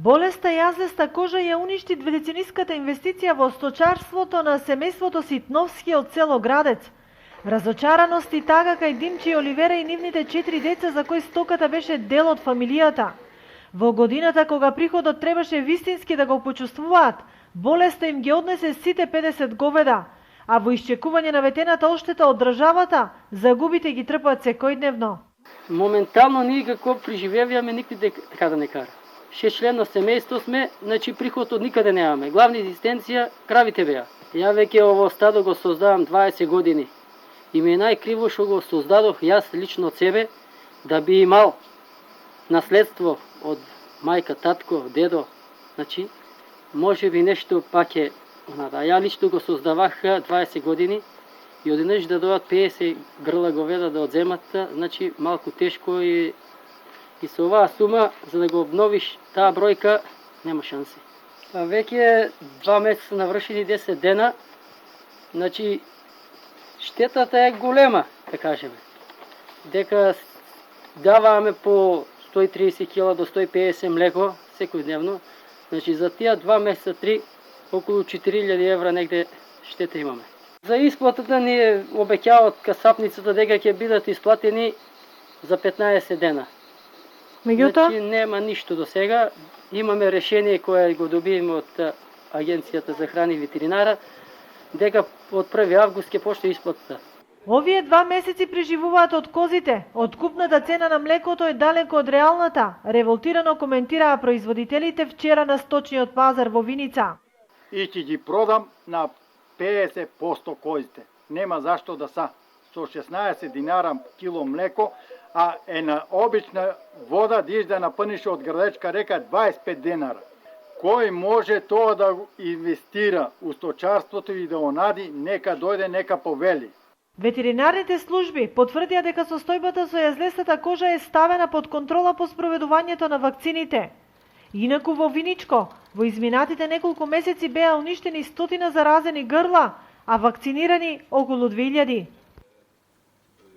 Болеста јазеста кожа ја уништи дведецениската инвестиција во сточарството на семејството Ситновски од село Градец. Разочараност и тага кај Димче и Оливера и нивните 4 деца за кои стоката беше дел од фамилијата. Во годината кога приходот требаше вистински да го почувствуваат, болеста им ги однесе сите 50 говеда, а во исчекување на ветената оштета од државата, загубите ги трпат секојдневно. Моментално ние како преживеваме никој така да не кара. 6 члено семејство сме, значи приход од никаде немаме. Главна екзистенција кравите беа. Ја веќе ово стадо го создавам 20 години. И ми е најкриво што го создадох јас лично од себе, да би имал наследство од мајка, татко, дедо. Значи, може би нешто паќе, ја лично го создавах 20 години и одеднаш да дојдат 50 грла говеда да одземат, значи малку тешко и со оваа сума, за да го обновиш таа бројка, нема шанси. Веќе 2 месеца навршени 10 дена, значи штетата е голема, да кажеме. Дека даваме по 130 кила до 150 млеко секојдневно, значи за тие 2 месеца 3 околу 4000 евра негде штета имаме. За исплатата ни обеќаваат касапницата дека ќе бидат исплатени за 15 дена. Меѓутоа, значи нема ништо до сега. Имаме решение кое го добиеме од Агенцијата за храна и ветеринара дека од 1 август ќе почне исплатата. овие 2 месеци преживуваат од козите. Откупната цена на млекото е далеко од реалната, револтирано коментираа производителите вчера на сточниот пазар во Виница. И ќе ги продам на 50% козите. Нема зашто да са. Со 16 динара кило млеко, а една обична вода диш да напъниш од Градечка река 25 динара. Кој може тоа да инвестира у сточарството и да онади, нека дојде, нека повели. Ветеринарните служби потврдија дека состојбата со јазлестата кожа е ставена под контрола по спроведувањето на вакцините. Инаку во Виничко, во изминатите неколку месеци беа уништени стотина заразени грла, а вакцинирани околу 2000.